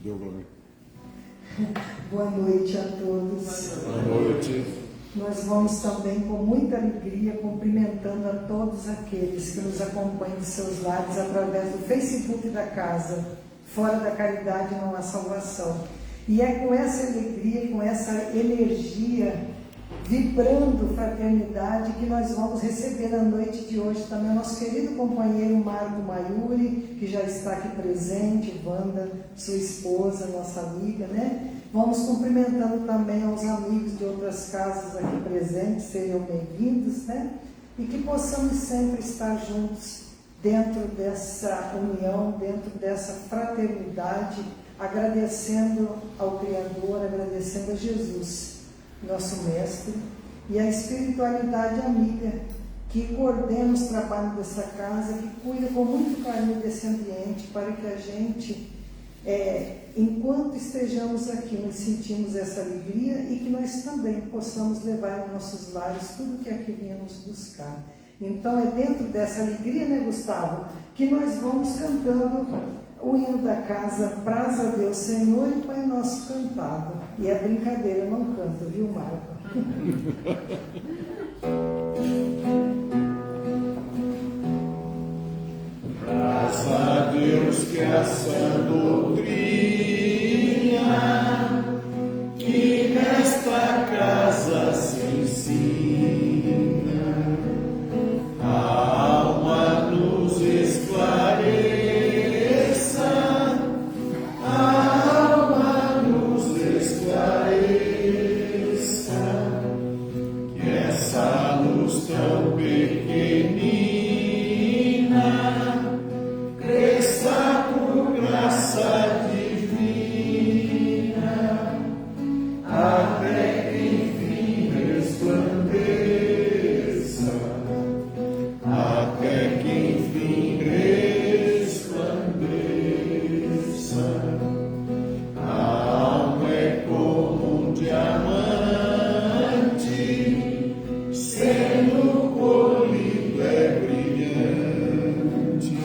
Deu, Glória. Boa noite a todos. Boa noite. Nós vamos também, com muita alegria, cumprimentando a todos aqueles que nos acompanham de seus lares através do Facebook da casa. Fora da caridade não há salvação. E é com essa alegria, com essa energia, vibrando fraternidade, que nós vamos receber na noite de hoje também o nosso querido companheiro Marco Maiuri, que já está aqui presente, Wanda, sua esposa, nossa amiga, né? Vamos cumprimentando também aos amigos de outras casas aqui presentes, sejam bem-vindos, né? E que possamos sempre estar juntos dentro dessa união, dentro dessa fraternidade, agradecendo ao Criador, agradecendo a Jesus, nosso Mestre, e a espiritualidade amiga que coordena os trabalhos dessa casa, que cuida com muito carinho desse ambiente, para que a gente, enquanto estejamos aqui, nos sentimos essa alegria e que nós também possamos levar em nossos lares tudo que aqui viemos buscar. Então é dentro dessa alegria, né, Gustavo, que nós vamos cantando o hino da casa, Praza a Deus Senhor, e Pai Nosso cantado. E é brincadeira, eu não canto, viu, Marco? Praza a Deus que essa doutrina que nesta casa se ensina, a alma nos esclareça. Tão pequenina, cresça por graça divina, até que enfim resplandeça, até que enfim resplandeça. A alma é como um diamante, sendo polido é brilhante,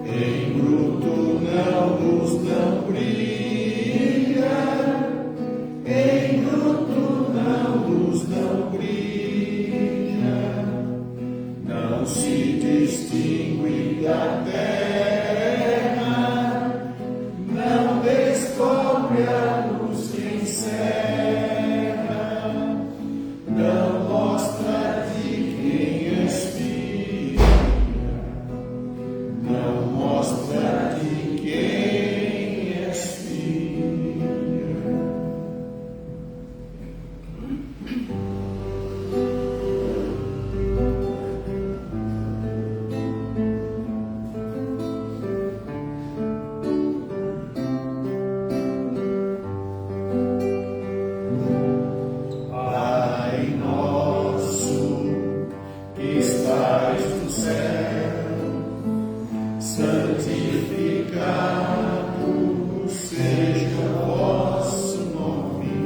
em bruto não luz não brilha, em bruto não luz não brilha, não se distingue da terra, não descobre a luz que encerra, não mostra de quem espia, não mostra de quem espia. Pai nosso que estais no céu, santificado seja o vosso nome.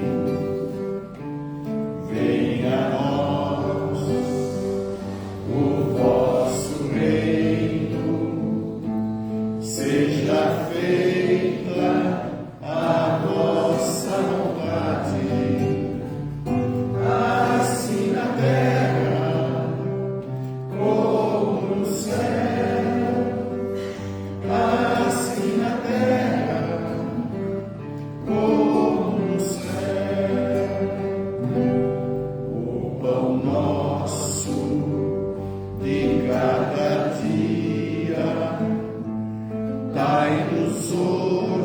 Venha a nós o vosso reino, seja feita a vossa vontade, assim na terra como no céu, assim na terra como no céu. O pão nosso de cada dia dai-nos hoje.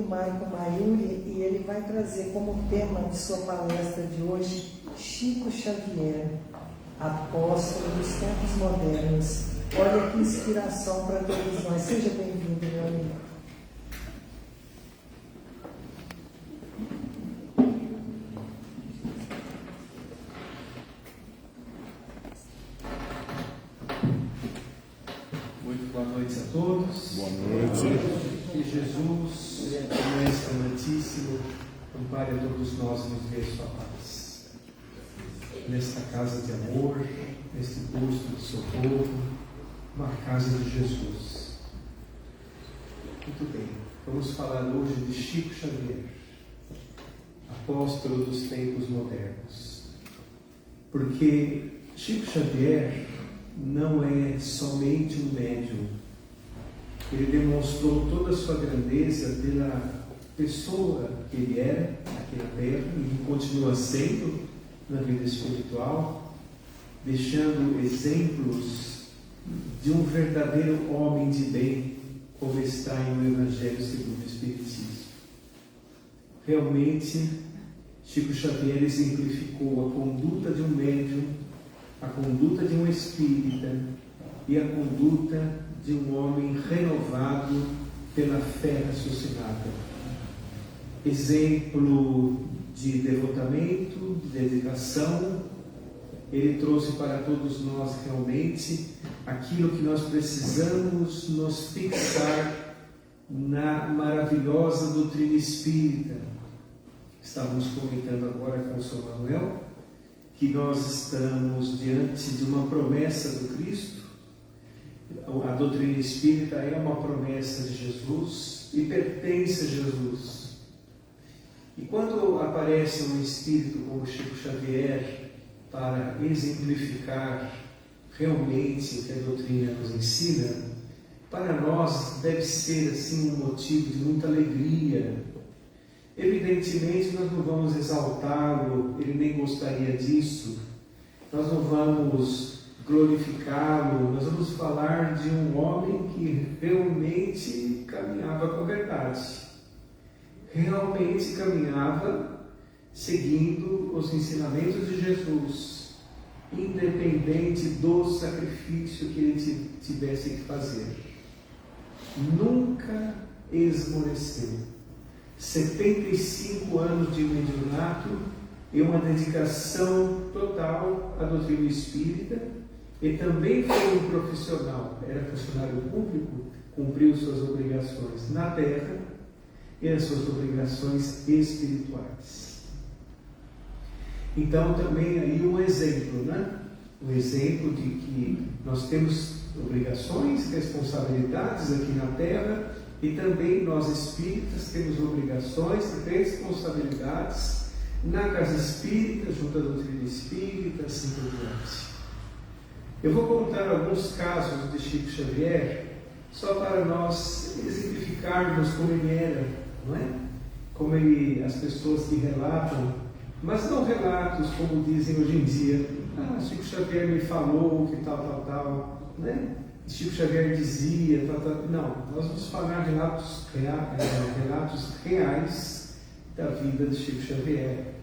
Maicon Mayuri e ele vai trazer como tema de sua palestra de hoje Chico Xavier, apóstolo dos tempos modernos. Olha que inspiração para todos nós. Seja bem-vindo, meu amigo. Muito boa noite a todos. Boa noite. Que Jesus, que é excelentíssimo, ampare a todos nós e nos dê sua paz. Nesta casa de amor, neste posto de socorro, uma casa de Jesus. Muito bem, vamos falar hoje de Chico Xavier, apóstolo dos tempos modernos. Porque Chico Xavier não é somente um médium. Ele demonstrou toda a sua grandeza pela pessoa que ele era aqui na Terra e que continua sendo na vida espiritual, deixando exemplos de um verdadeiro homem de bem, como está em o Evangelho segundo o Espiritismo. Realmente, Chico Xavier exemplificou a conduta de um médium, a conduta de um espírita e a conduta de um homem renovado pela fé raciocinada. Exemplo de devotamento, de dedicação. Ele trouxe para todos nós realmente aquilo que nós precisamos nos fixar na maravilhosa doutrina espírita. Estávamos comentando agora com o São Manuel que nós estamos diante de uma promessa do Cristo. A doutrina espírita é uma promessa de Jesus e pertence a Jesus. E quando aparece um espírito como Chico Xavier para exemplificar realmente o que a doutrina nos ensina, para nós deve ser assim um motivo de muita alegria. Evidentemente nós não vamos exaltá-lo, ele nem gostaria disso, nós não vamos glorificá-lo, nós vamos falar de um homem que realmente caminhava com a verdade, realmente caminhava seguindo os ensinamentos de Jesus, independente do sacrifício que ele tivesse que fazer. Nunca esmoreceu. 75 anos de mediunato e uma dedicação total à doutrina espírita, e também foi um profissional, era funcionário público, cumpriu suas obrigações na terra e as suas obrigações espirituais. Então também aí um exemplo, né? Um exemplo de que nós temos obrigações, responsabilidades aqui na terra, e também nós espíritas temos obrigações e responsabilidades na casa espírita, junto à doutrina espírita, assim por diante. Eu vou contar alguns casos de Chico Xavier, só para nós exemplificarmos como ele era, não é? Como ele, as pessoas que relatam, mas não relatos como dizem hoje em dia, Chico Xavier me falou que tal, né? Chico Xavier dizia, não, nós vamos falar de relatos reais da vida de Chico Xavier,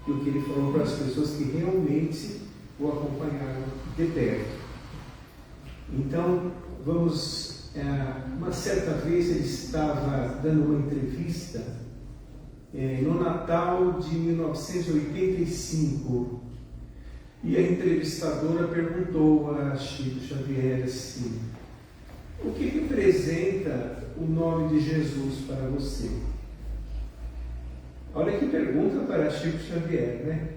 e o que ele falou para as pessoas que realmente o acompanharam de perto. Então, uma certa vez ele estava dando uma entrevista no Natal de 1985, e a entrevistadora perguntou a Chico Xavier assim: o que representa o nome de Jesus para você? Olha que pergunta para Chico Xavier, né?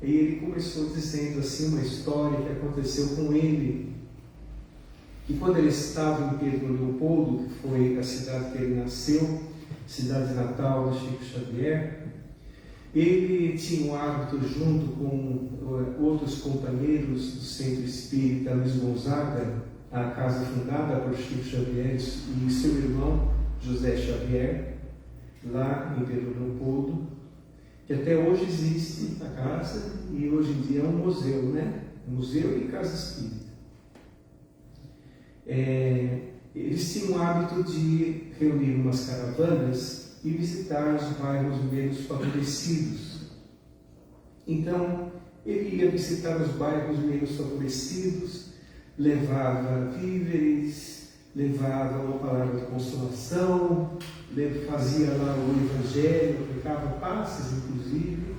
E ele começou dizendo assim uma história que aconteceu com ele, que quando ele estava em Pedro Leopoldo, que foi a cidade que ele nasceu, cidade natal de Chico Xavier, ele tinha um hábito, junto com outros companheiros do Centro Espírita Luiz Gonzaga, a casa fundada por Chico Xavier e seu irmão José Xavier, lá em Pedro Leopoldo, que até hoje existe a casa e hoje em dia é um museu, né? Museu e casa espírita. Eles tinham o hábito de reunir umas caravanas e visitar os bairros menos favorecidos. Então, ele ia visitar os bairros menos favorecidos, levava víveres, levava uma palavra de consolação, fazia lá o evangelho, aplicava passes, inclusive,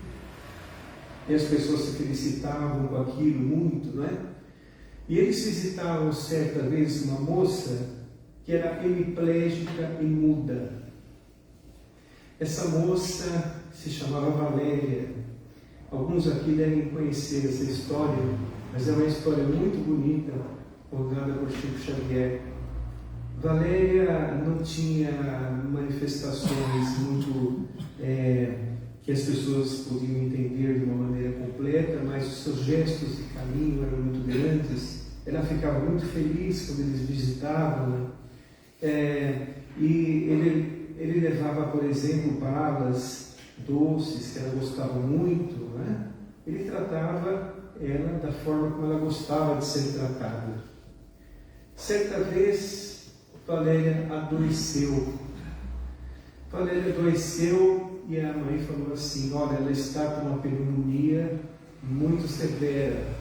e as pessoas se felicitavam com aquilo muito, não é? E eles visitavam certa vez uma moça que era hemiplégica e muda. Essa moça se chamava Valéria. Alguns aqui devem conhecer essa história, mas é uma história muito bonita, contada por Chico Xavier. Valéria não tinha manifestações muito que as pessoas podiam entender de uma maneira completa, mas os seus gestos de carinho eram muito grandes. Ela ficava muito feliz quando eles visitavam, né? E ele levava, por exemplo, balas doces que ela gostava muito, né? Ele tratava ela da forma como ela gostava de ser tratada. Certa vez, Valéria adoeceu. E a mãe falou assim: olha, ela está com uma pneumonia muito severa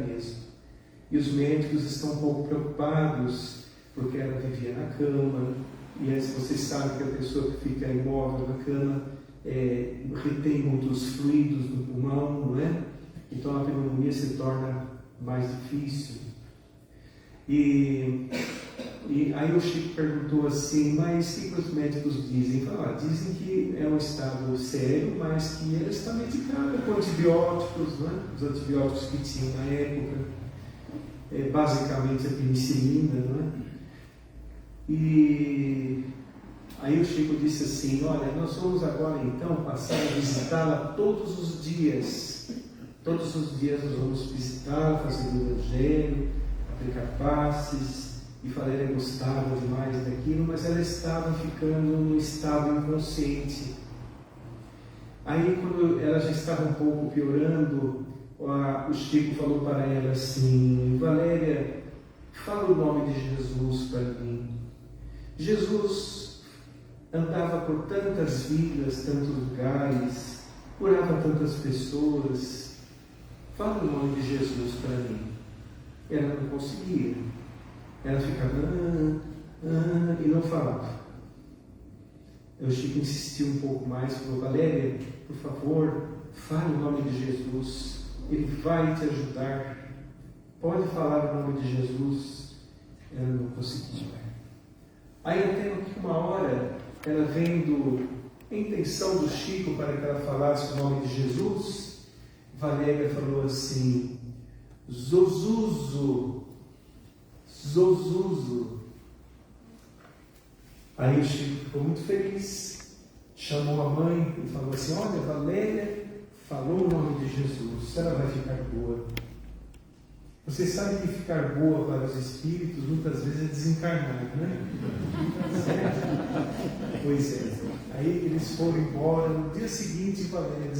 mesmo. E os médicos estão um pouco preocupados, porque ela vivia na cama, e vocês sabem que a pessoa que fica imóvel na cama retém muitos fluidos no pulmão, não é? Então a pneumonia se torna mais difícil. E aí o Chico perguntou assim: mas o que os médicos dizem? Dizem que é um estado sério, mas que ela está medicada com antibióticos, não é? Os antibióticos que tinham na época, basicamente a penicilina, não é? E aí o Chico disse assim: olha, nós vamos agora então passar a visitá-la todos os dias. Todos os dias nós vamos visitá-la, fazer o evangelho, aplicar passes. E Valéria gostava demais daquilo, mas ela estava ficando num estado inconsciente. Aí, quando ela já estava um pouco piorando, o Chico falou para ela assim: Valéria, fala o nome de Jesus para mim. Jesus andava por tantas vilas, tantos lugares, curava tantas pessoas. Fala o nome de Jesus para mim. Ela não conseguia. Ela ficava e não falava. O Chico insistiu um pouco mais, falou: Valéria, por favor, fale o nome de Jesus, Ele vai te ajudar. Pode falar o nome de Jesus. Ela não conseguia. Aí até que uma hora, ela vendo a intenção do Chico para que ela falasse o nome de Jesus, Valéria falou assim: Zozuzo. Aí o Chico ficou muito feliz, chamou a mãe e falou assim: olha, Valéria falou o nome de Jesus, ela vai ficar boa. Você sabe que ficar boa para os espíritos muitas vezes é desencarnar, né? Pois é. Aí eles foram embora, no dia seguinte Valéria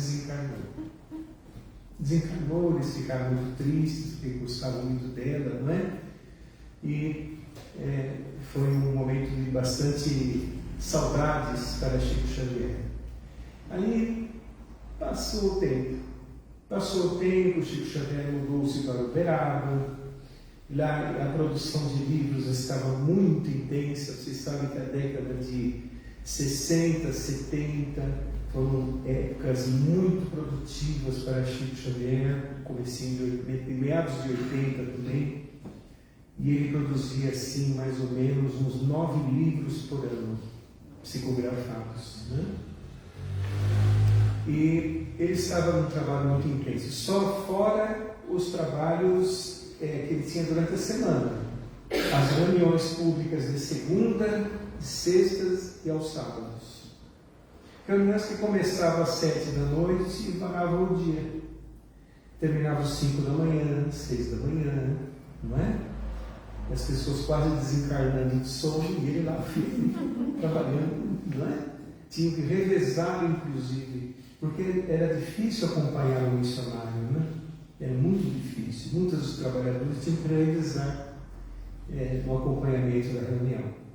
desencarnou, eles ficaram muito tristes, porque gostavam muito dela, não é? E foi um momento de bastante saudades para Chico Xavier. Aí passou o tempo, Chico Xavier mudou-se para Uberaba. Lá a produção de livros estava muito intensa. Vocês sabem que a década de 60, 70 foram épocas muito produtivas para Chico Xavier, comecinho de meados de 80 também. E ele produzia assim mais ou menos uns 9 livros por ano, psicografados, né? E ele estava num trabalho muito intenso, só fora os trabalhos que ele tinha durante a semana. As reuniões públicas de segunda, de sextas e aos sábados. Reuniões que começavam às 7 da noite e paravam o dia. Terminavam às 5 da manhã, 6 da manhã, não é? As pessoas quase desencarnando de sono e ele lá firme, trabalhando, não é? Tinha que revezar, inclusive, porque era difícil acompanhar o missionário, né? Era muito difícil. Muitos dos trabalhadores tinham que revezar no acompanhamento da reunião.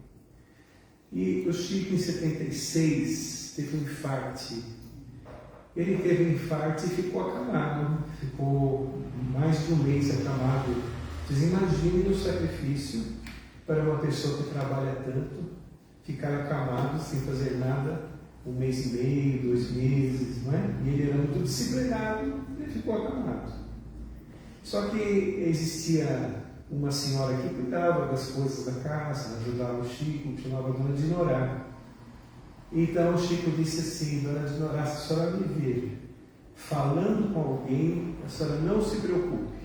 E o Chico, em 76, teve um infarte. Ele teve um infarte e ficou acamado. Ficou mais de um mês acamado. Vocês imaginem o sacrifício para uma pessoa que trabalha tanto, ficar acamado sem fazer nada, 1 mês e meio, 2 meses, não é? E ele era muito disciplinado, ele ficou acamado. Só que existia uma senhora que cuidava das coisas da casa, ajudava o Chico, chamava Dona Dinorá. Então o Chico disse assim: Dona Dinorá, se a senhora me ver falando com alguém, a senhora não se preocupe.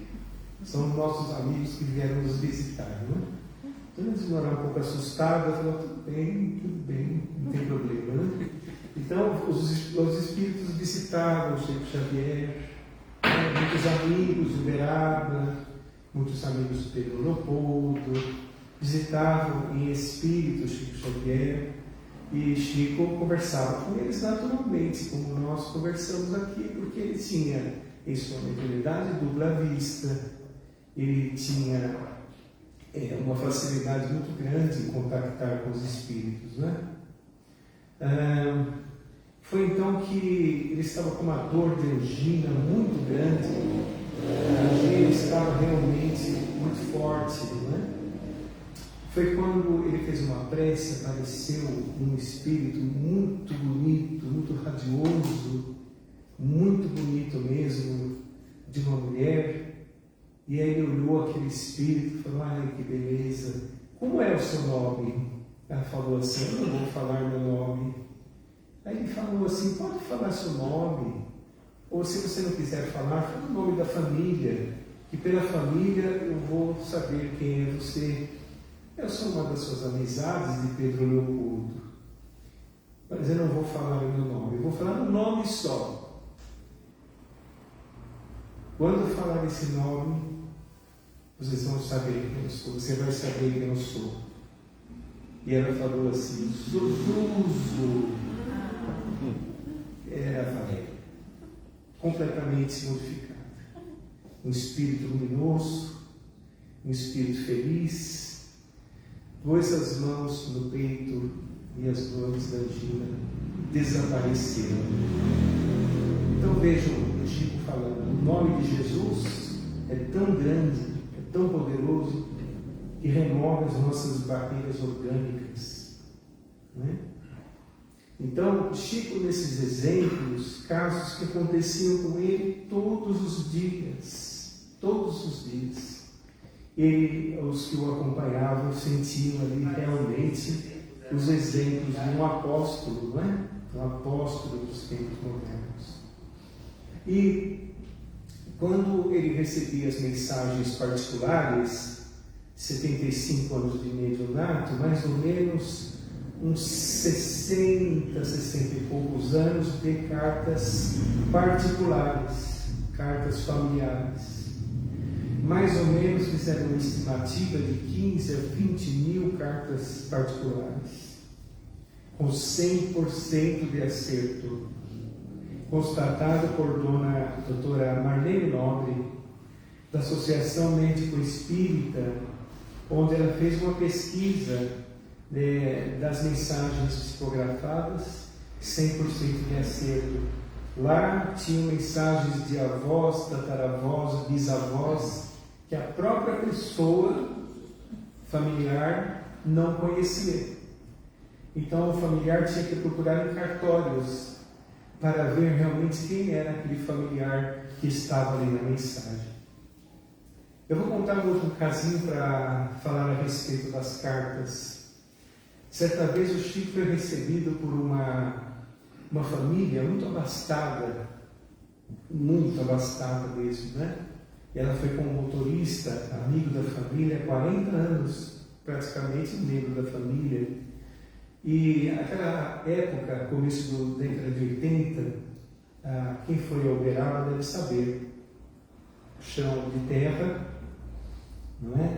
São nossos amigos que vieram nos visitar, não é? Dona Dinorá, um pouco assustada, falou: tudo bem, não tem problema, né? Então os espíritos visitavam o Chico Xavier, muitos amigos, Uberaba, muitos amigos do Pedro Leopoldo, visitavam em espírito Chico Xavier, e Chico conversava com eles naturalmente, como nós conversamos aqui, porque ele tinha em sua mediunidade dupla vista, ele tinha uma facilidade muito grande em contactar com os espíritos, né? Foi então que ele estava com uma dor de angina muito grande, a angina estava realmente muito forte, né? Foi quando ele fez uma prece, apareceu um espírito muito bonito, muito radioso, muito bonito mesmo, de uma mulher, e aí ele olhou aquele espírito e falou: ai, que beleza, como é o seu nome? Ela falou assim: eu não vou falar meu nome. Aí ele falou assim: pode falar seu nome, ou se você não quiser falar, fala o nome da família, que pela família eu vou saber quem é você. Eu sou uma das suas amizades de Pedro Leopoldo, mas eu não vou falar o meu nome, eu vou falar um nome só. Quando eu falar esse nome, vocês vão saber quem eu sou, você vai saber quem eu sou. E ela falou assim: Zuzuzo. Era Rafael, completamente modificado. Um espírito luminoso, um espírito feliz, pôs as mãos no peito e as dores da angina desapareceram. Então vejam o Chico falando: o nome de Jesus é tão grande, é tão poderoso, que remove as nossas barreiras orgânicas, né? Então, Chico, nesses exemplos, casos que aconteciam com ele todos os dias, os que o acompanhavam sentiam ali realmente os exemplos de um apóstolo, não é? Um apóstolo dos tempos modernos. E quando ele recebia as mensagens particulares, 75 anos de mediunato, mais ou menos uns 60 e poucos anos de cartas particulares, cartas familiares. Mais ou menos fizeram uma estimativa de 15 a 20 mil cartas particulares, com 100% de acerto, constatado por doutora Marlene Nobre, da Associação Médico Espírita, onde ela fez uma pesquisa das mensagens psicografadas, 100% de acerto. Lá tinham mensagens de avós, tataravós, bisavós, que a própria pessoa familiar não conhecia. Então o familiar tinha que procurar em cartórios para ver realmente quem era aquele familiar que estava ali na mensagem. Eu vou contar um outro casinho para falar a respeito das cartas. Certa vez o Chico foi recebido por uma família muito abastada mesmo, né? E ela foi com um motorista, amigo da família, há 40 anos, praticamente membro da família. E naquela época, começo da década de 80, quem foi ao Uberaba deve saber. Chão de terra, não é?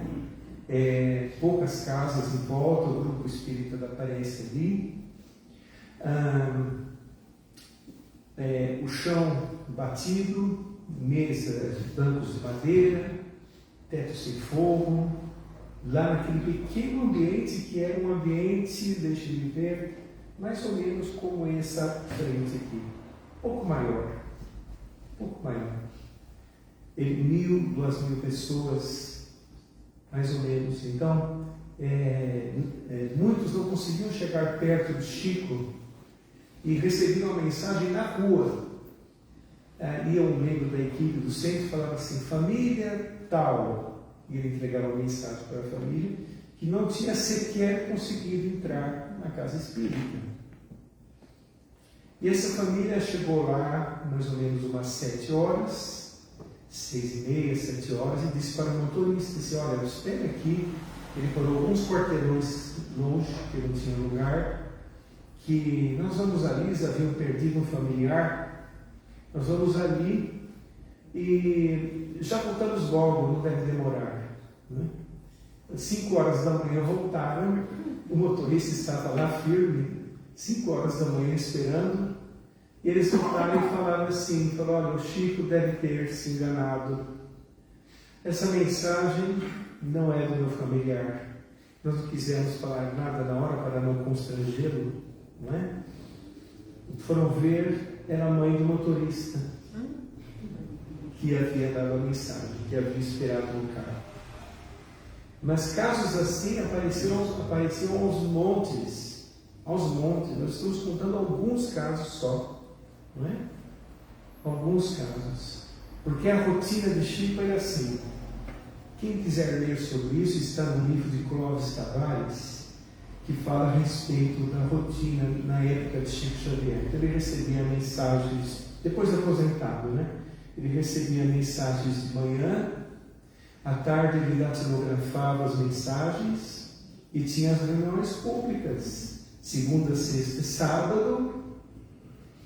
Poucas casas em volta, o grupo espírita aparece ali. O chão batido, mesa, bancos de madeira, teto sem fogo, lá naquele pequeno ambiente que era um ambiente, deixa eu ver, mais ou menos como essa frente aqui, um pouco maior. Ele, 1.000, 2.000 pessoas, mais ou menos. Então, muitos não conseguiam chegar perto do Chico e recebiam uma mensagem na rua. Ia um membro da equipe do centro e falava assim, família tal, e ele entregava uma mensagem para a família que não tinha sequer conseguido entrar na casa espírita. E essa família chegou lá mais ou menos umas 7 horas, 6h30, 7 horas, e disse para o motorista, disse, olha, espere aqui. Ele parou alguns quarteirões longe, que não tinha lugar, que nós vamos ali, eles haviam perdido um familiar, nós vamos ali e já voltamos logo, não deve demorar. Né? 5 horas da manhã voltaram, o motorista estava lá firme, 5 horas da manhã esperando, e eles voltaram e falaram assim, olha, o Chico deve ter se enganado. Essa mensagem não é do meu familiar. Nós não quisemos falar nada na hora para não constrangê-lo, não é? Foram ver, era a mãe do motorista que havia dado a mensagem, que havia esperado no carro. Mas casos assim apareciam aos montes. Nós estamos contando alguns casos só, não é? Alguns casos. Porque a rotina de Chico era assim. Quem quiser ler sobre isso está no livro de Clóvis Tavares, que fala a respeito da rotina na época de Chico Xavier. Então, ele recebia mensagens, depois de aposentado, né? Ele recebia mensagens de manhã, à tarde ele datilografava as mensagens e tinha as reuniões públicas. Segunda, sexta e sábado,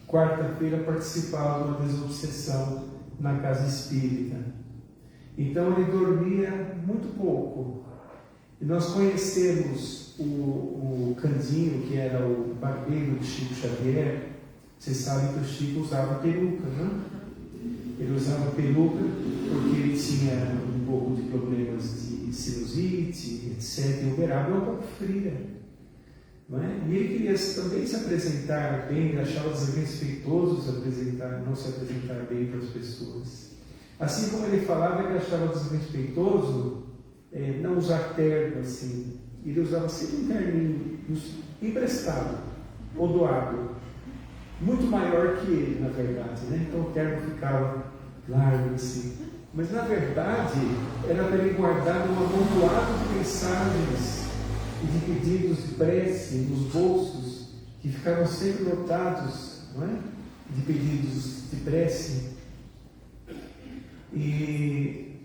quarta-feira participava de uma desobsessão na casa espírita. Então ele dormia muito pouco. E nós conhecemos o Candinho, que era o barbeiro de Chico Xavier. Vocês sabem que o Chico usava peruca, né? Ele usava peruca porque ele tinha um pouco de problemas de sinusite, etc. E Uberaba é um pouco fria. Não é? E ele queria também se apresentar bem, ele achava desrespeitoso não se apresentar bem para as pessoas. Assim como ele falava, ele achava desrespeitoso não usar terno assim. Ele usava sempre um terninho emprestado ou doado, muito maior que ele, na verdade, né? Então o terno ficava largo assim. Mas na verdade era para ele guardar um amontoado de mensagens e de pedidos de prece nos bolsos, que ficavam sempre lotados, não é? De pedidos de prece. E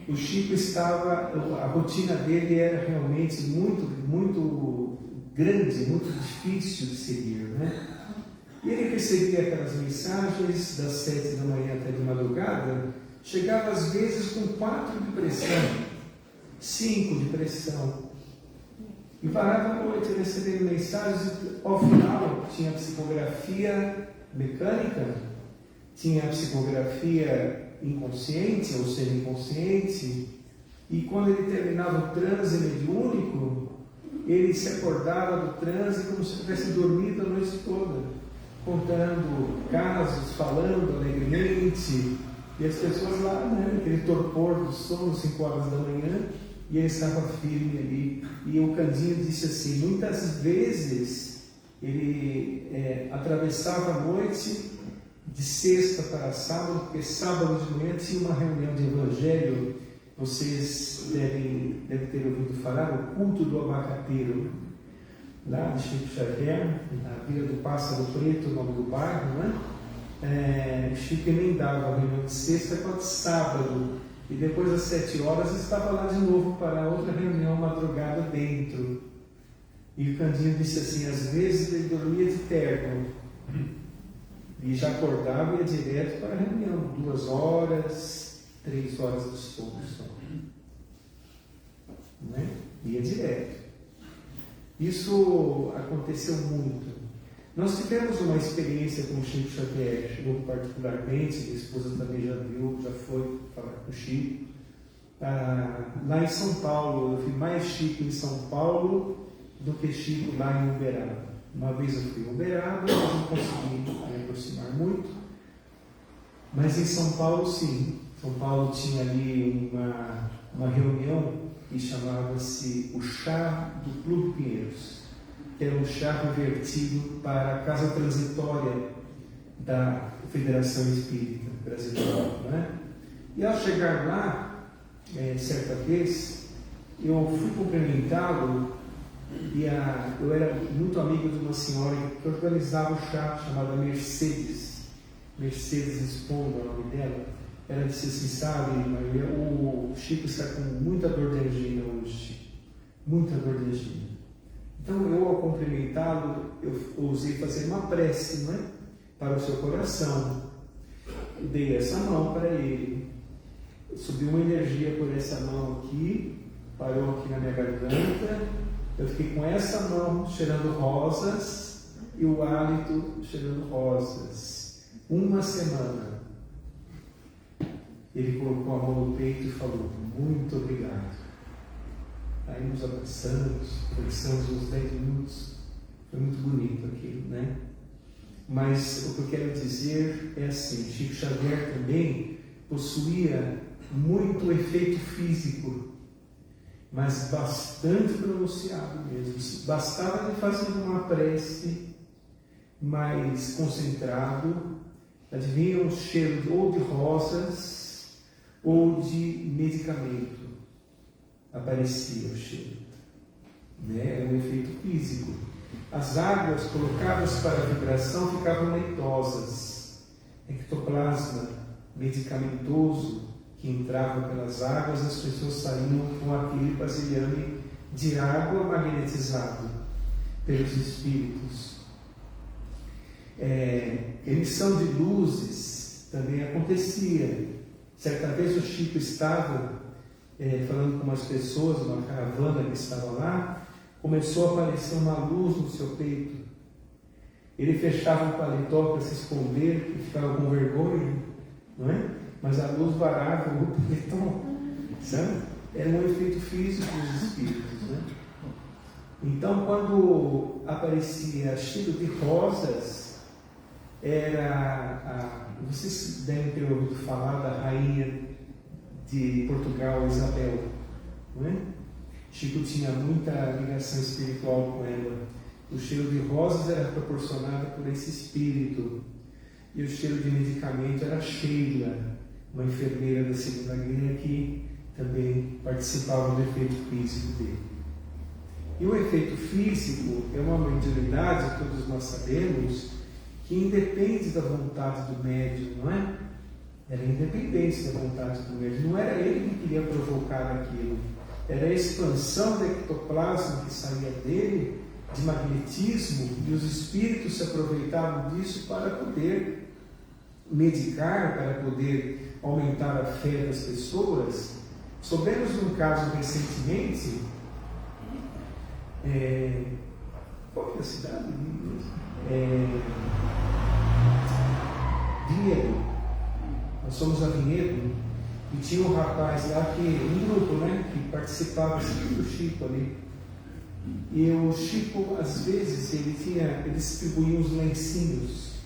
o Chico a rotina dele era realmente muito grande, muito difícil de seguir, né? E ele recebia aquelas mensagens das 7 da manhã até de madrugada, chegava às vezes com 4 de pressão, 5 de pressão, e parava à noite recebendo mensagens. Ao final tinha psicografia mecânica, tinha a psicografia inconsciente ou semi-inconsciente, e quando ele terminava o transe mediúnico, ele se acordava do transe como se tivesse dormido a noite toda, contando casos, falando alegremente, e as pessoas lá, né, aquele torpor do sono, 5 horas da manhã, e ele estava firme ali. E o Candinho disse assim, muitas vezes ele atravessava a noite de sexta para sábado, porque sábado de manhã tinha uma reunião de evangelho. Vocês devem ter ouvido falar, o culto do abacateiro, lá de Chico Xavier, na Vila do Pássaro Preto, o nome do bairro, né? Chico emendava a reunião de sexta com a de sábado, e depois às 7 horas estava lá de novo para outra reunião madrugada dentro. E o Candinho disse assim, às vezes ele dormia de terno, e já acordava e ia direto para a reunião, 2 horas, 3 horas de sono só. Né? Ia direto. Isso aconteceu muito. Nós tivemos uma experiência com o Chico Xavier, muito particularmente, minha esposa também já viu, já foi falar com o Chico. lá em São Paulo. Eu fui mais Chico em São Paulo do que Chico lá em Uberaba. Uma vez eu fui em Uberaba, mas não consegui me aproximar muito. Mas em São Paulo, sim. São Paulo tinha ali uma reunião que chamava-se o Chá do Clube Pinheiros, que era um chá revertido para a Casa Transitória da Federação Espírita Brasileira, né? E ao chegar lá, certa vez, eu fui cumprimentá-lo e eu era muito amigo de uma senhora que organizava o chá, chamada Mercedes Esponda, o nome dela. Ela disse assim: sabe, Maria, o Chico está com muita dor de angina hoje, muita dor de angina. Então eu, ao cumprimentá-lo, eu ousei fazer uma prece, não é? Para o seu coração. Eu dei essa mão para ele. Subiu uma energia por essa mão aqui, parou aqui na minha garganta. Eu fiquei com essa mão cheirando rosas e o hálito cheirando rosas. Uma semana. Ele colocou a mão no peito e falou: muito obrigado. Aí nos abraçamos, conversamos uns 10 minutos. Foi muito bonito aquilo, né? Mas o que eu quero dizer é assim: Chico Xavier também possuía muito efeito físico, mas bastante pronunciado mesmo. Bastava de fazer uma prece mais concentrado, adivinha, um cheiro ou de rosas ou de medicamento. Aparecia o cheiro, né? É um efeito físico. As águas colocadas para a vibração ficavam leitosas. Ectoplasma medicamentoso que entrava pelas águas, as pessoas saíam com aquele vasilhame de água magnetizado pelos espíritos. Emissão de luzes também acontecia. Certa vez o Chico estava falando com umas pessoas, uma caravana que estava lá, começou a aparecer uma luz no seu peito. Ele fechava o paletó para se esconder e ficava com vergonha, não é? Mas a luz varava o paletó, sabe? Era um efeito físico dos espíritos, né? Então, quando aparecia cheiro de rosas, vocês devem ter ouvido falar da rainha de Portugal, Isabel, não é? Chico tinha muita ligação espiritual com ela. O cheiro de rosas era proporcionado por esse espírito. E o cheiro de medicamento era Sheila, uma enfermeira da Segunda Guerra que também participava do efeito físico dele. E o efeito físico é uma mediunidade, todos nós sabemos, que independe da vontade do médium, não é? Era independente da vontade do médium. Não era ele que queria provocar aquilo. Era a expansão do ectoplasma que saía dele, de magnetismo, e os espíritos se aproveitavam disso para poder medicar, para poder aumentar a fé das pessoas. Soubemos de um caso recentemente, qual que é a cidade? Vinhedo. Nós somos a Vinhedo. E tinha um rapaz lá, um grupo, né, que participava do Chico ali. E o Chico, às vezes, ele distribuía uns lencinhos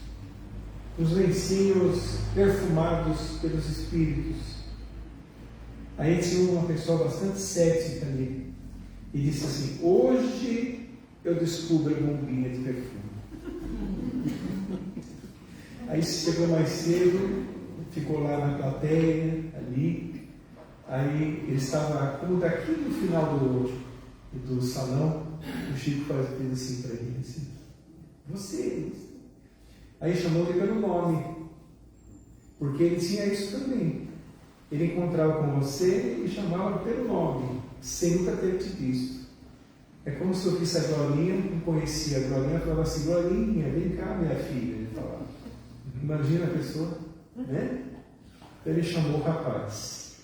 perfumados pelos espíritos. Aí tinha uma pessoa bastante cética ali. E disse assim: hoje eu descubro a bombinha de perfume. Aí chegou mais cedo, ficou lá na plateia, ali. Aí ele estava, como daqui no final do salão, o Chico fez assim para ele, assim: você. Aí chamou ele pelo nome, porque ele tinha isso também. Ele encontrava com você e chamava pelo nome, sem nunca ter te visto. É como se eu visse a Glorinha, não conhecia a Glorinha, falava assim: Glorinha, vem cá, minha filha. Ele falava. Imagina a pessoa, né? Ele chamou o rapaz.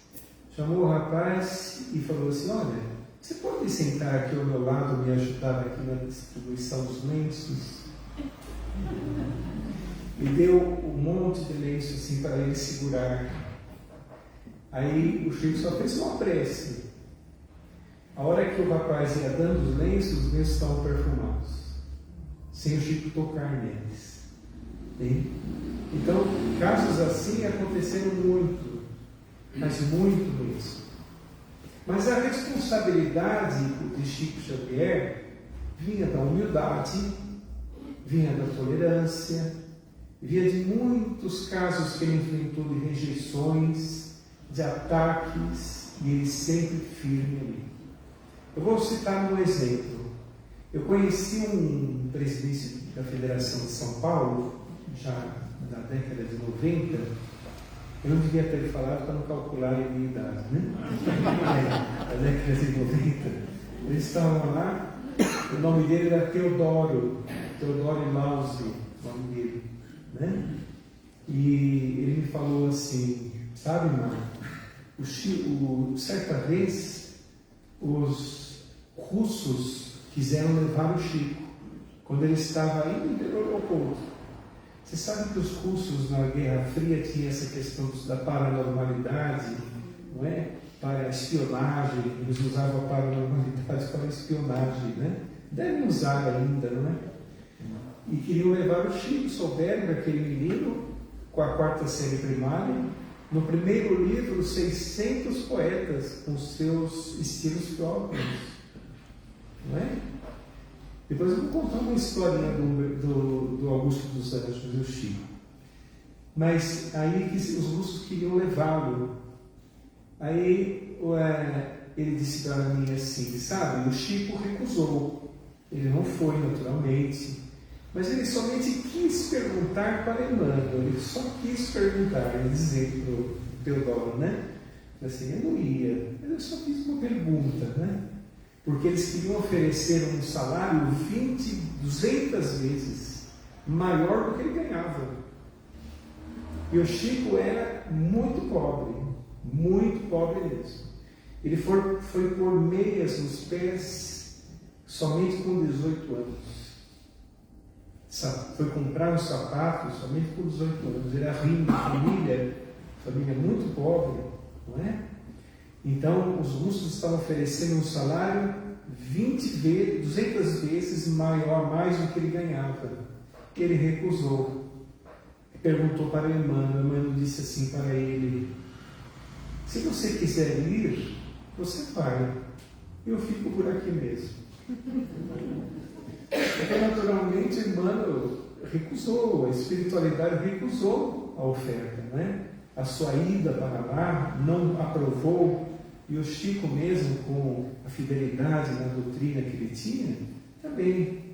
E falou assim: olha, você pode sentar aqui ao meu lado e me ajudar aqui na distribuição dos lenços? E deu um monte de lenço assim para ele segurar. Aí o Chico só fez uma prece. A hora que o rapaz ia dando os lenços estavam perfumados, sem o Chico tocar neles. Então, casos assim aconteceram muito, mas muito mesmo. Mas a responsabilidade de Chico Xavier vinha da humildade, vinha da tolerância, vinha de muitos casos que ele enfrentou de rejeições, de ataques, e ele sempre firme ali. Eu vou citar um exemplo. Eu conheci um presidente da Federação de São Paulo, já na década de 90, eu não devia ter falado para não calcular a minha idade, né? Na década de 90, eles estavam lá, o nome dele era Teodoro Lausi, o nome dele, né? E ele me falou assim, sabe, Marco, certa vez os russos quiseram levar o Chico, quando ele estava indo pelo aeroporto. Você sabe que os russos na Guerra Fria tinham essa questão da paranormalidade, não é? Para a espionagem, eles usavam a paranormalidade para a espionagem, né? Devem usar ainda, não é? E queriam levar o Chico, souberam daquele menino, com a 4ª série primária, no primeiro livro, 600 poetas com seus estilos próprios, não é? Depois eu vou contar uma historinha do Augusto dos Anjos e o Chico. Mas aí os russos queriam levá-lo. Aí ele disse para mim assim, sabe, o Chico recusou. Ele não foi naturalmente, mas ele somente quis perguntar para Emmanuel. Ele só quis perguntar, ele dizer para o Teodoro, né? Assim, eu não ia, mas eu só fiz uma pergunta, né? Porque eles queriam oferecer um salário 200 vezes maior do que ele ganhava. E o Chico era muito pobre mesmo. Ele foi pôr meias nos pés somente com 18 anos. Foi comprar um sapato somente com 18 anos. Ele era rico de família muito pobre, não é? Então, os russos estavam oferecendo um salário 200 vezes maior, mais do que ele ganhava. Ele recusou. Perguntou para Emmanuel disse assim para ele, se você quiser ir, você vai. Eu fico por aqui mesmo. Então, naturalmente, Emmanuel recusou, a espiritualidade recusou a oferta, né? A sua ida para lá não aprovou, e o Chico mesmo, com a fidelidade na doutrina que ele tinha, também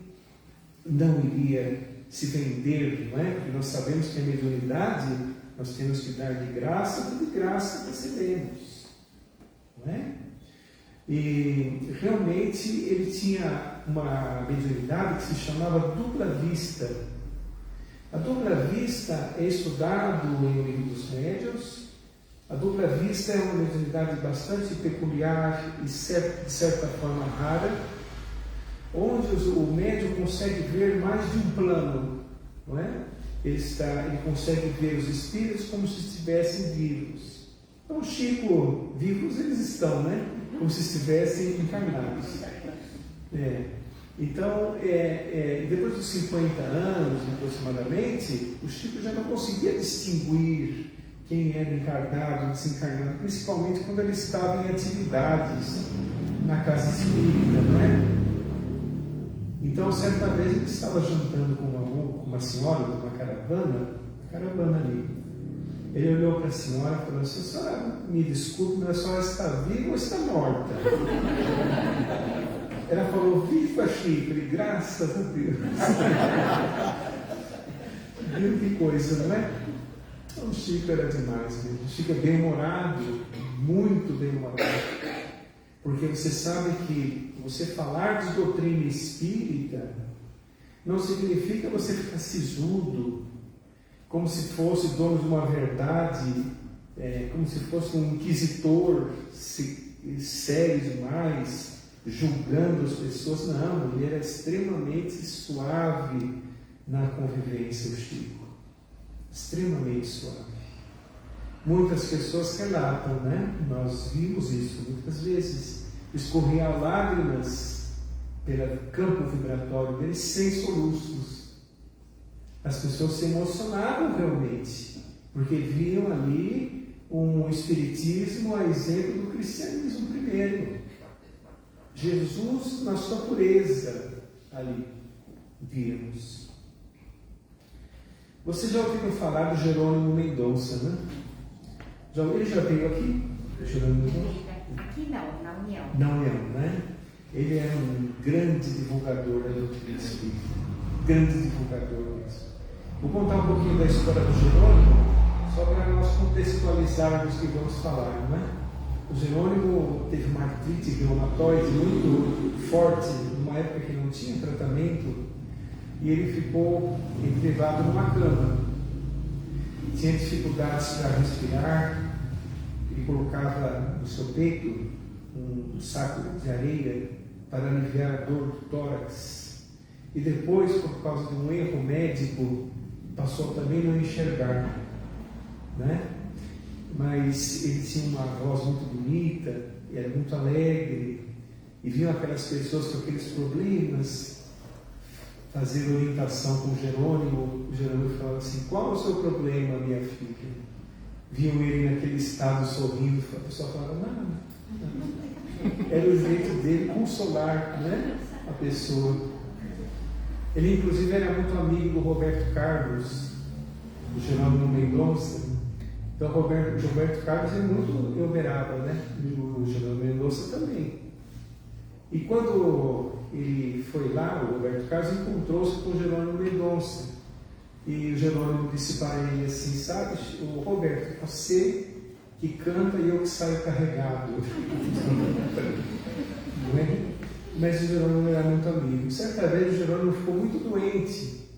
não iria se vender, não é? Porque nós sabemos que a mediunidade nós temos que dar de graça, que de graça recebemos, não é? E realmente ele tinha uma mediunidade que se chamava dupla vista. A dupla vista é estudado em O Livro dos Médiuns. A dupla vista é uma mediunidade bastante peculiar e, de certa forma, rara, onde o médium consegue ver mais de um plano, não é? Ele consegue ver os espíritos como se estivessem vivos. Então, o Chico, vivos eles estão, né? Como se estivessem encarnados. Então, depois dos 50 anos, aproximadamente, o Chico já não conseguia distinguir quem era encarnado, desencarnado, principalmente quando ele estava em atividades na casa espírita, não é? Então, certa vez ele estava jantando com uma senhora, numa caravana ali. Ele olhou para a senhora e falou assim, senhora, me desculpe, mas a senhora está viva ou está morta? Ela falou, viva, Chico, e graças a Deus. Viu que coisa, não é? Então, o Chico era demais mesmo. O Chico é bem-humorado, muito bem-humorado. Porque você sabe que você falar de doutrina espírita não significa você ficar sisudo, como se fosse dono de uma verdade, como se fosse um inquisitor sério demais, julgando as pessoas. Não, ele era extremamente suave na convivência, o Chico. Extremamente suave. Muitas pessoas relatam, né? Nós vimos isso muitas vezes. Escorria lágrimas pelo campo vibratório deles sem soluços. As pessoas se emocionavam realmente, porque viam ali um espiritismo a exemplo do cristianismo primeiro. Jesus na sua pureza ali, víamos. Você já ouviu falar do Jerônimo Mendonça, né? Ele já veio aqui? Jerônimo Mendonça? Aqui não, na União. Na União, né? Ele é um grande divulgador da doutrina espírita. Grande divulgador mesmo. Vou contar um pouquinho da história do Jerônimo, só para nós contextualizarmos o que vamos falar, não é? O Jerônimo teve uma artrite reumatoide muito forte, numa época que não tinha tratamento, e ele ficou entregado numa cama. Tinha dificuldades para respirar, ele colocava no seu peito um saco de areia para aliviar a dor do tórax. E depois, por causa de um erro médico, passou também a não enxergar, né? Mas ele tinha uma voz muito bonita, era muito alegre, e viam aquelas pessoas com aqueles problemas fazer orientação com o Jerônimo falava assim: qual é o seu problema, minha filha? Viam ele naquele estado sorrindo, a pessoa falava: nada. Era o jeito dele consolar, né, a pessoa. Ele inclusive era muito amigo do Roberto Carlos, do Jerônimo Mendonça. Então o Roberto Carlos é muito em Uberaba, né? E o Jerônimo Mendonça também. E quando ele foi lá, o Roberto Carlos encontrou-se com o Jerônimo Mendonça. E o Jerônimo disse para ele assim: sabe, o Roberto, você que canta e eu que saio carregado. Não é? Mas o Jerônimo era muito amigo. Certa vez o Jerônimo ficou muito doente,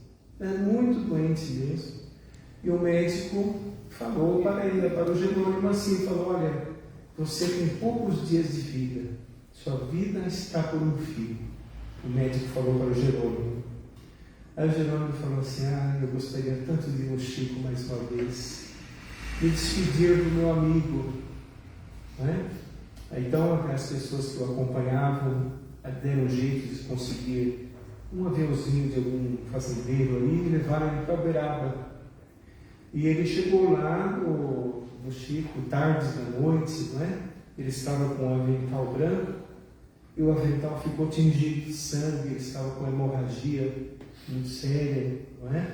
muito doente mesmo. E o médico falou para ele, para o Jerônimo assim, falou: olha, você tem poucos dias de vida, sua vida está por um fio. O médico falou para o Jerônimo. Aí o Jerônimo falou assim: eu gostaria tanto de ir no Chico mais uma vez, me despedir do meu amigo, né? Então as pessoas que o acompanhavam deram um jeito de conseguir um aviãozinho de algum fazendeiro ali e levaram ele para Uberaba. E ele chegou lá no Chico, tarde da noite, não é? Ele estava com um avental branco e o avental ficou tingido de sangue, ele estava com hemorragia muito séria, não é?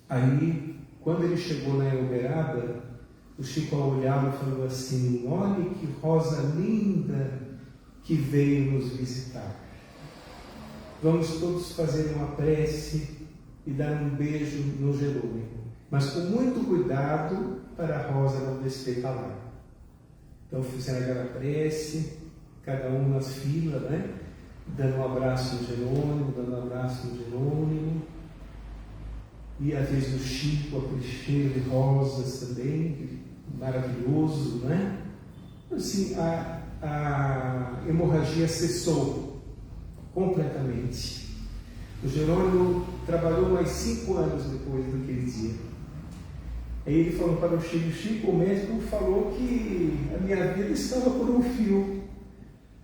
Aí, quando ele chegou na Uberaba, o Chico, ao olhá-lo, falou assim: olhe que rosa linda que veio nos visitar. Vamos todos fazer uma prece e dar um beijo no Jerônimo, mas com muito cuidado para a rosa não despetalar. Então fizeram aquela prece, cada um nas filas, né? Dando um abraço no Jerônimo, dando um abraço no Jerônimo. E a vez do Chico, aquele cheiro de rosas também, maravilhoso, né? Assim, a hemorragia cessou completamente. O Jerônimo trabalhou mais 5 anos depois daquele dia. Aí ele falou para o Chico, o médico falou que a minha vida estava por um fio.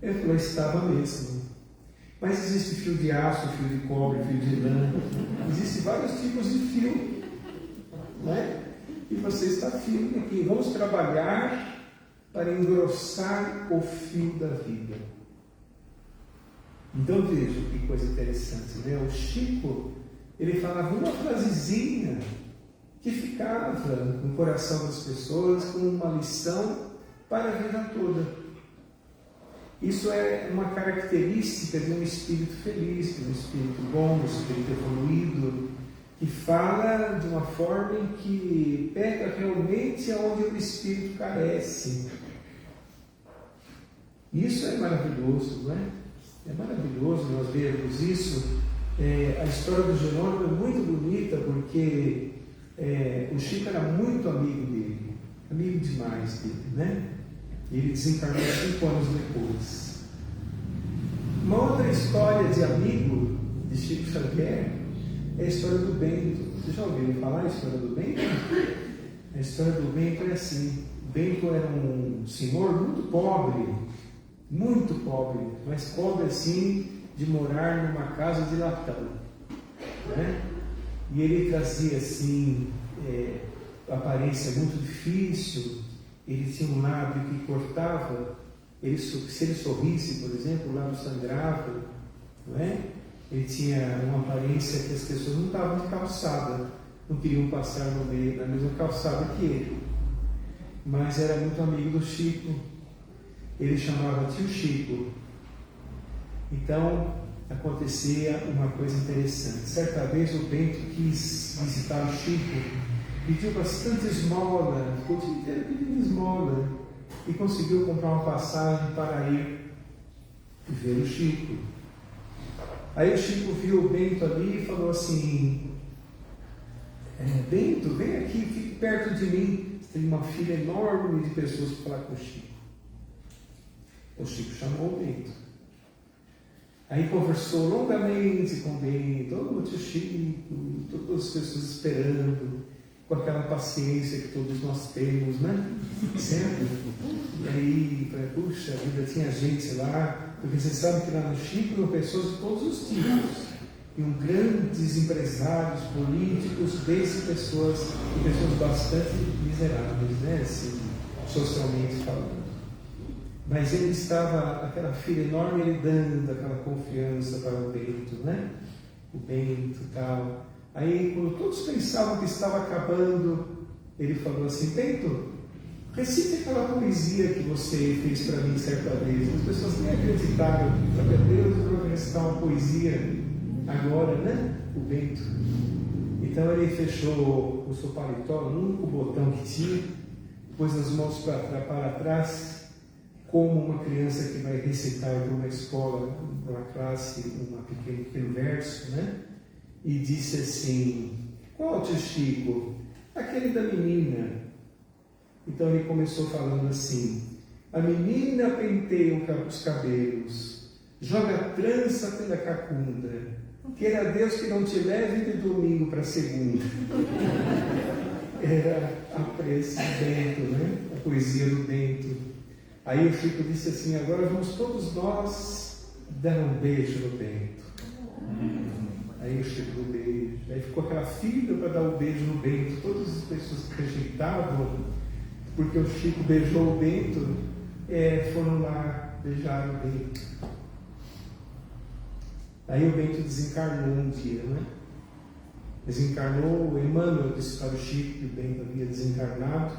Ele falou: estava mesmo. Mas existe fio de aço, fio de cobre, fio de lã. Existem vários tipos de fio, não é? E você está firme aqui. Vamos trabalhar para engrossar o fio da vida. Então veja que coisa interessante, né? O Chico, ele falava uma frasezinha que ficava no coração das pessoas como uma lição para a vida toda. Isso é uma característica de um espírito feliz, de um espírito bom, de um espírito evoluído, que fala de uma forma em que pega realmente aonde o espírito carece. Isso é maravilhoso, não é? É maravilhoso nós vermos isso. A história do Jerônimo é muito bonita, porque o Chico era muito amigo dele, amigo demais dele, né? Ele desencarnou 5 anos depois. Uma outra história de amigo de Chico Xavier é a história do Bento. Vocês já ouviram falar a história do Bento? A história do Bento é assim. O Bento era um senhor muito pobre, mas pobre assim, de morar numa casa de latão, né? E ele trazia assim, aparência muito difícil. Ele tinha um lábio que cortava, se ele sorrisse, por exemplo, o lábio sangrava, não é? Ele tinha uma aparência que as pessoas não estavam de calçada, não queriam passar no meio, na mesma calçada que ele. Mas era muito amigo do Chico. Ele chamava tio Chico. Então, acontecia uma coisa interessante. Certa vez o Bento quis visitar o Chico, pediu bastante esmola, ficou o dia inteiro pedindo esmola, e conseguiu comprar uma passagem para ir ver o Chico. Aí o Chico viu o Bento ali e falou assim: Bento, vem aqui, fique perto de mim. Tem uma fila enorme de pessoas para falar com o Chico. O Chico chamou o Bento. Aí conversou longamente com o Bento, o tio Chico, todas as pessoas esperando, com aquela paciência que todos nós temos, né? Sempre. E aí, puxa vida, tinha gente lá, porque você sabe que lá no Chico eram pessoas de todos os tipos. Iam grandes empresários, políticos, desde pessoas bastante miseráveis, né? Assim, socialmente falando. Mas ele estava, aquela fila enorme, ele dando aquela confiança para o Bento, né? O Bento e tal. Aí, quando todos pensavam que estava acabando, ele falou assim: Bento, recite aquela poesia que você fez para mim certa vez. As pessoas nem acreditaram. Meu Deus, eu vou recitar uma poesia agora, né? O Bento. Então ele fechou o seu paletó, o único botão que tinha, pôs as mãos para trás, como uma criança que vai recitar para uma escola, para uma classe, um pequeno verso, né? E disse assim: qual, tio Chico? Aquele da menina. Então ele começou falando assim: a menina penteia os cabelos, joga trança pela cacunda, queira Deus que não te leve de domingo para segunda. Era a prece do Bento, né? A poesia do Bento. Aí o Chico disse assim: agora vamos todos nós dar um beijo no Bento. Aí o Chico deu beijo. Aí ficou aquela fila para dar o beijo no Bento. Todas as pessoas que rejeitavam, porque o Chico beijou o Bento, foram lá beijar o Bento. Aí o Bento desencarnou um dia, né? Desencarnou, o Emmanuel disse para o Chico que o Bento havia desencarnado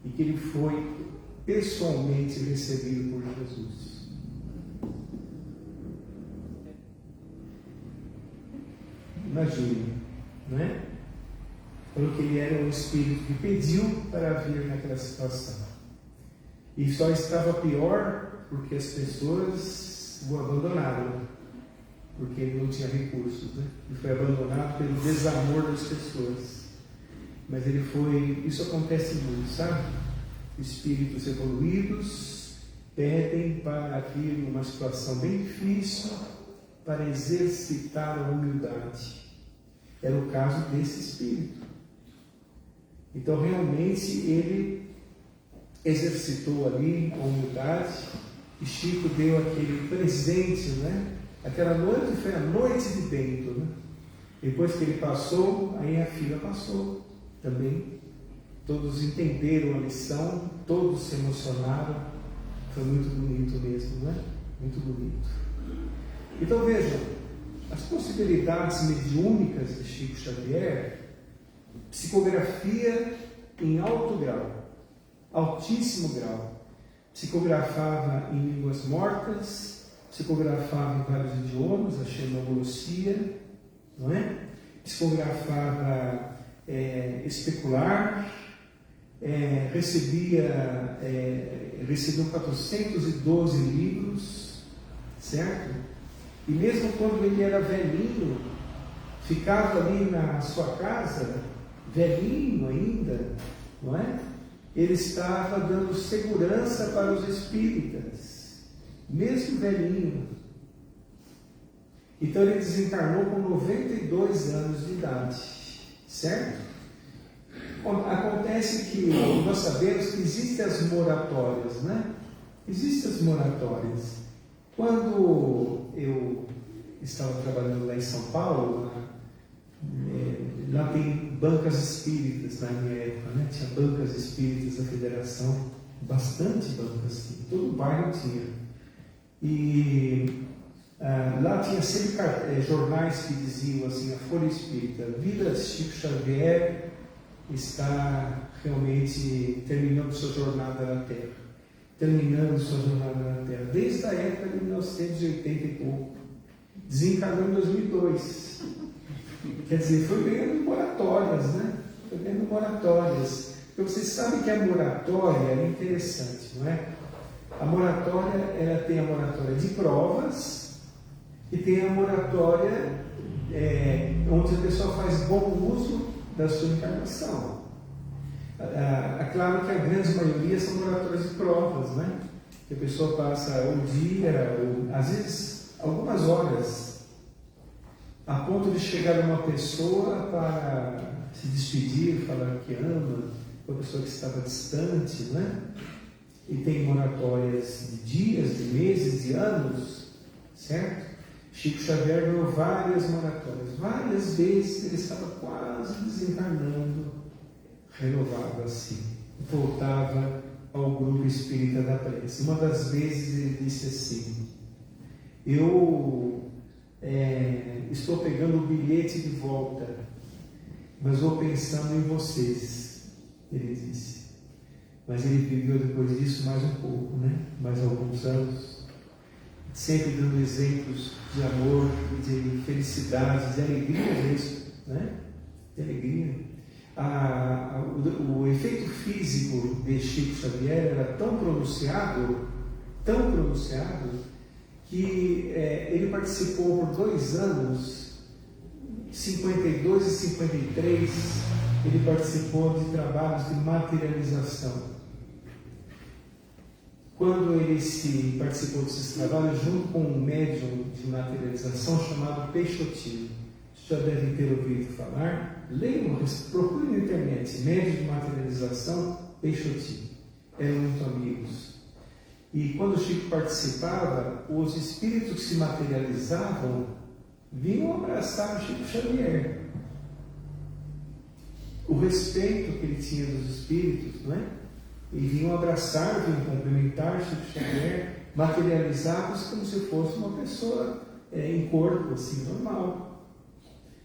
e que ele foi pessoalmente recebido por Jesus. Imagine, não é? Falou que ele era um espírito que pediu para vir naquela situação. E só estava pior porque as pessoas o abandonaram, porque ele não tinha recursos, né? Ele foi abandonado pelo desamor das pessoas. Mas ele foi... Isso acontece muito, sabe? Espíritos evoluídos pedem para vir numa situação bem difícil para exercitar a humildade. Era o caso desse espírito. Então, realmente, ele exercitou ali a humildade e Chico deu aquele presente, né? Aquela noite foi a noite de Bento, né? Depois que ele passou, aí a fila passou também. Todos entenderam a lição, todos se emocionaram. Foi muito bonito mesmo, né? Muito bonito. Então vejam, as possibilidades mediúnicas de Chico Xavier: psicografia em alto grau, altíssimo grau. Psicografava em línguas mortas, psicografava em vários idiomas, a xenoglosia, não é? Psicografava especular, recebeu 412 livros, certo? E mesmo quando ele era velhinho, ficava ali na sua casa, velhinho ainda, não é? Ele estava dando segurança para os espíritas, mesmo velhinho. Então ele desencarnou com 92 anos de idade, certo? Acontece que nós sabemos que existem as moratórias, né? Existem as moratórias. Quando eu estava trabalhando lá em São Paulo, lá tem bancas espíritas na minha época, né? Tinha bancas espíritas da Federação, bastante bancas, todo bairro tinha. E lá tinha sempre jornais que diziam assim, a Folha Espírita, Vida de Chico Xavier está realmente terminando sua jornada na Terra. Terminando sua jornada na Terra, desde a época de 1980 e pouco. Desencarnou em 2002. Quer dizer, foi ganhando moratórias, né? Foi ganhando moratórias. Porque vocês sabem que a moratória é interessante, não é? A moratória, ela tem a moratória de provas e tem a moratória onde a pessoa faz bom uso da sua encarnação. Claro que a grande maioria são moratórias de provas, né? Que a pessoa passa um dia, ou às vezes algumas horas, a ponto de chegar uma pessoa para se despedir, falar que ama, uma pessoa que estava distante, né? E tem moratórias de dias, de meses, de anos, certo? Chico Xavier ganhou várias moratórias, várias vezes ele estava quase desencarnando, renovado assim, voltava ao grupo espírita da prece. Uma das vezes ele disse assim: eu estou pegando o bilhete de volta, mas vou pensando em vocês, ele disse. Mas ele viveu depois disso mais um pouco, né? Mais alguns anos, sempre dando exemplos de amor, de felicidade, de alegria mesmo, né? De alegria. O efeito físico de Chico Xavier era tão pronunciado, que ele participou por 2 anos, 52 e 53, ele participou de trabalhos de materialização. Quando ele participou desses trabalhos, junto com um médium de materialização chamado Peixotinho, já devem ter ouvido falar, leiam, procurem na internet, médium de materialização Peixotinho, eram muito amigos. E quando o Chico participava, os espíritos que se materializavam vinham abraçar o Chico Xavier. O respeito que ele tinha dos espíritos, não é? E vinham abraçar, vinham cumprimentar Chico Xavier, materializados como se fosse uma pessoa em corpo, assim, normal.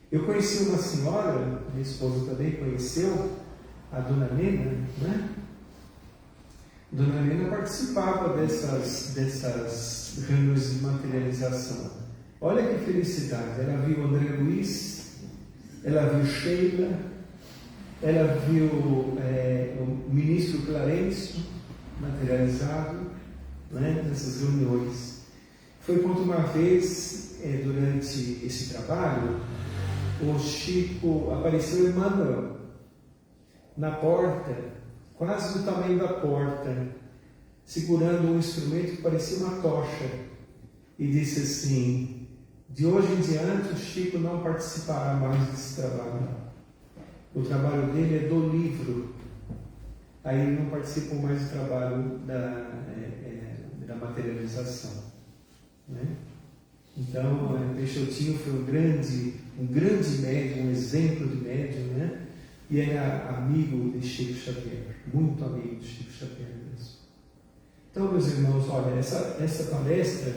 Eu conheci uma senhora, minha esposa também conheceu, a Dona Nena, né? Dona Nena participava dessas reuniões de materialização. Olha que felicidade! Ela viu André Luiz, ela viu Sheila, ela viu o ministro Clarencio materializado, né, nessas reuniões. Foi quando uma vez, durante esse trabalho, o Chico apareceu Emmanuel na porta, quase do tamanho da porta, segurando um instrumento que parecia uma tocha, e disse assim: de hoje em diante o Chico não participará mais desse trabalho. O trabalho dele é do livro. Aí ele não participou mais do trabalho da materialização, né? Então, Peixotinho foi um grande médium, um exemplo de médium, né? E era amigo de Chico Xavier, muito amigo de Chico Xavier mesmo. Então, meus irmãos, olha, essa palestra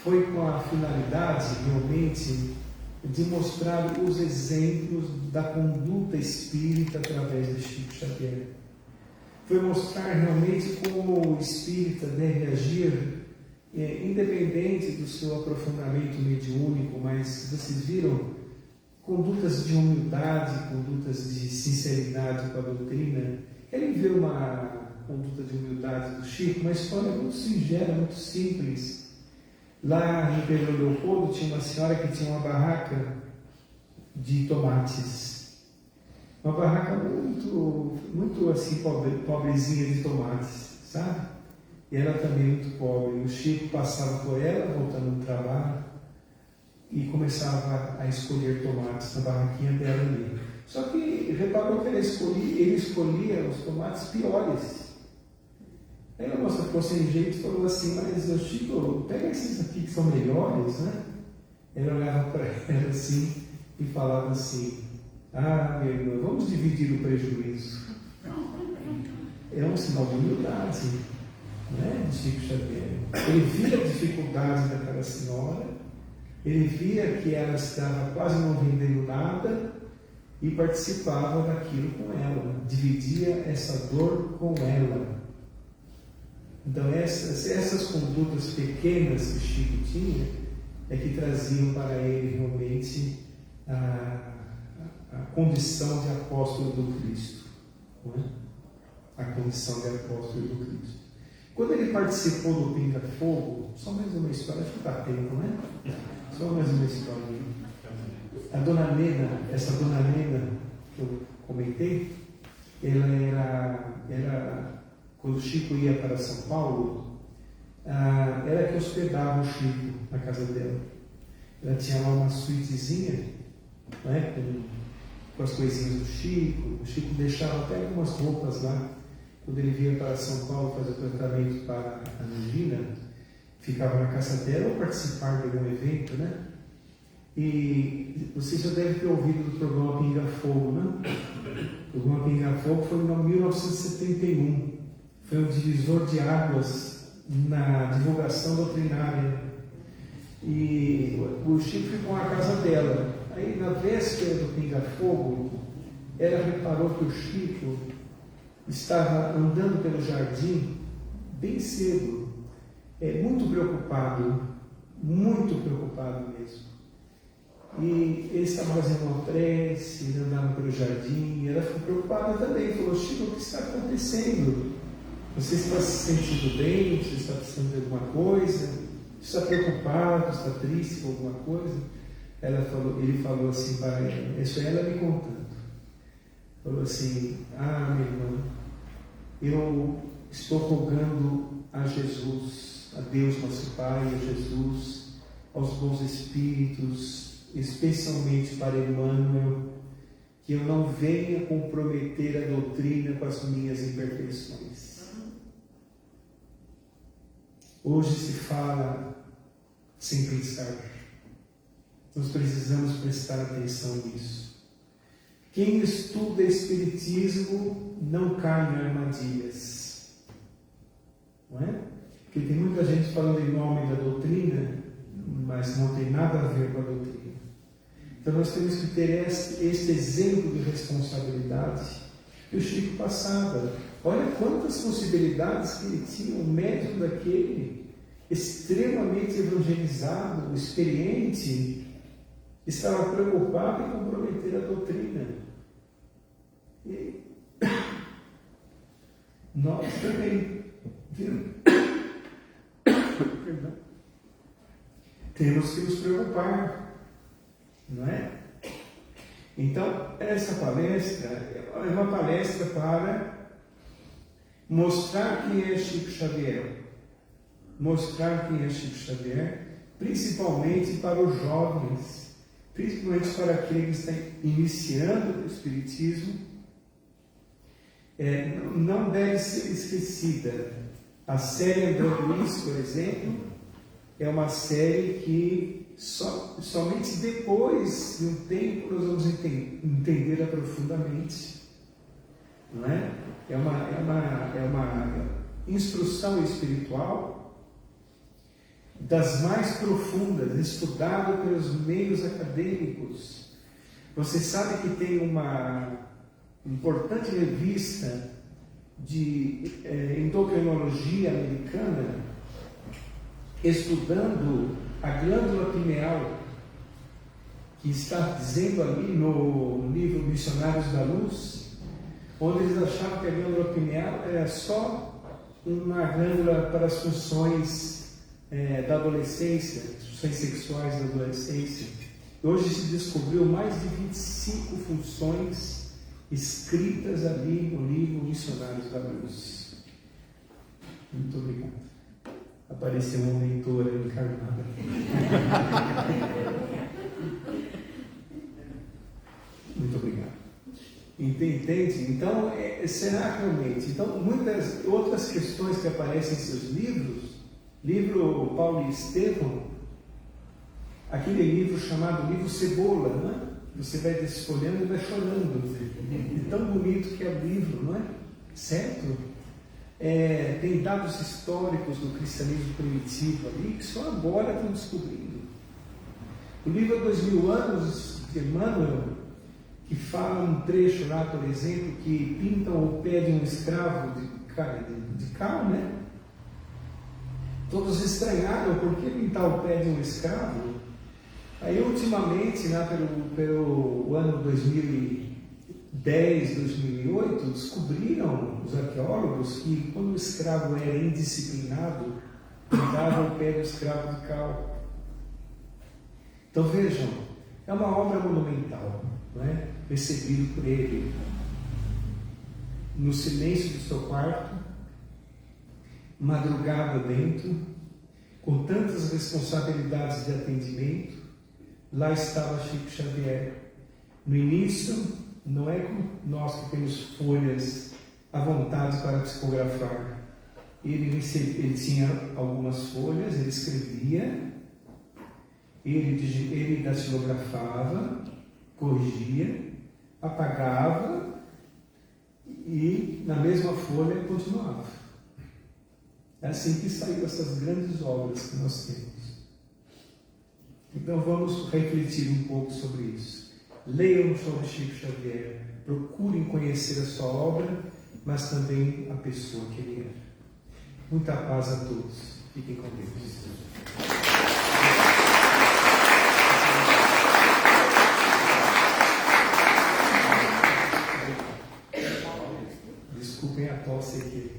foi com a finalidade, realmente, de mostrar os exemplos da conduta espírita através de Chico Xavier. Foi mostrar realmente como o espírita deve agir, independente do seu aprofundamento mediúnico, mas vocês viram condutas de humildade, condutas de sinceridade com a doutrina. Ele vê uma conduta de humildade do Chico, uma história muito singela, muito simples. Lá em Pedro Leopoldo tinha uma senhora que tinha uma barraca de tomates. Uma barraca muito assim, pobrezinha de tomates, sabe? E ela também muito pobre. O Chico passava por ela, voltando do trabalho, e começava a escolher tomates na barraquinha dela ali. Só que reparou que ele escolhia os tomates piores. Aí a moça ficou sem jeito e falou assim: mas eu, Chico, pega esses aqui que são melhores, né? Ele olhava para ela assim e falava assim: ah, minha irmã, vamos dividir o prejuízo. É um sinal de humildade, né, de Chico Xavier. Ele via a dificuldade daquela senhora, ele via que ela estava quase não vendendo nada e participava daquilo com ela, dividia essa dor com ela. Então essas condutas pequenas que Chico tinha é que traziam para ele realmente a condição de apóstolo do Cristo, não é? A condição de apóstolo do Cristo. Quando ele participou do Pinga Fogo, só mais uma história, acho que dá tempo, né? Só mais uma história. A Dona Nena, essa Dona Nena que eu comentei, ela era quando o Chico ia para São Paulo, ela que hospedava o Chico na casa dela. Ela tinha lá uma suítezinha, né, com as coisinhas do Chico. O Chico deixava até algumas roupas lá. Quando ele vinha para São Paulo fazer o tratamento para a angina, ficava na casa dela ou participar de algum evento, né? E vocês já devem ter ouvido do programa Pinga Fogo, né? O programa Pinga Fogo foi em 1971. Foi um divisor de águas na divulgação doutrinária. E o Chico ficou na casa dela. Aí, na véspera do Pinga Fogo, ela reparou que o Chico estava andando pelo jardim bem cedo, muito preocupado mesmo. E ele estava fazendo uma prece, andando pelo jardim, e ela ficou preocupada também. Falou: Chico, o que está acontecendo? Você está se sentindo bem? Você está precisando de alguma coisa? Você está preocupado? Está triste com alguma coisa? Ele falou assim para ela, isso é ela me contando. Falou assim: ah, meu irmão, eu estou rogando a Jesus, a Deus nosso Pai, a Jesus, aos bons espíritos, especialmente para Emmanuel, que eu não venha comprometer a doutrina com as minhas imperfeições. Hoje se fala sem pensar. Nós precisamos prestar atenção nisso. Quem estuda Espiritismo não cai em armadilhas. Não é? Porque tem muita gente falando em nome da doutrina, mas não tem nada a ver com a doutrina. Então nós temos que ter este exemplo de responsabilidade que o Chico passava. Olha quantas possibilidades que ele tinha, um médico daquele, extremamente evangelizado, experiente, estava preocupado em comprometer a doutrina. E nós também temos que nos preocupar, não é? Então, essa palestra é uma palestra para mostrar quem é Chico Xavier. Mostrar quem é Chico Xavier, principalmente para os jovens, principalmente para aqueles que estão iniciando o Espiritismo. Não deve ser esquecida. A série André Luiz, por exemplo, é uma série que somente depois de um tempo nós vamos entender profundamente. Não é? É uma instrução espiritual das mais profundas, estudada pelos meios acadêmicos. Você sabe que tem uma importante revista de endocrinologia americana estudando a glândula pineal, que está dizendo ali no livro Missionários da Luz, onde eles achavam que a glândula pineal era só uma glândula para as funções da adolescência, funções sexuais da adolescência. Hoje se descobriu mais de 25 funções escritas ali no livro Missionários da Luz. Muito obrigado. Apareceu um leitor encarnado. Entende? Então, será realmente? Então, muitas outras questões que aparecem em seus livro Paulo e Estevão, aquele livro chamado livro Cebola, não é? Você vai desfolhando e vai chorando. É tão bonito que é o livro, não é? Certo? Tem dados históricos do cristianismo primitivo ali que só agora estão descobrindo. O livro 2000 anos de Emmanuel, que fala um trecho lá, por exemplo, que pintam o pé de um escravo de cal, né? Todos estranharam por que pintar o pé de um escravo. Aí, ultimamente, lá pelo ano 2010, 2008, descobriram os arqueólogos que quando o escravo era indisciplinado, pintavam o pé do escravo de cal. Então vejam, é uma obra monumental, não é? Recebido por ele no silêncio do seu quarto, madrugada dentro, com tantas responsabilidades de atendimento. Lá estava Chico Xavier. No início, não é como nós que temos folhas à vontade para psicografar. Ele tinha algumas folhas, ele escrevia, ele datilografava, corrigia, apagava e na mesma folha continuava. É assim que saíram essas grandes obras que nós temos. Então vamos refletir um pouco sobre isso. Leiam sobre Chico Xavier, procurem conhecer a sua obra, mas também a pessoa que ele era. Muita paz a todos. Fiquem com Deus. Desculpem a tosse aqui.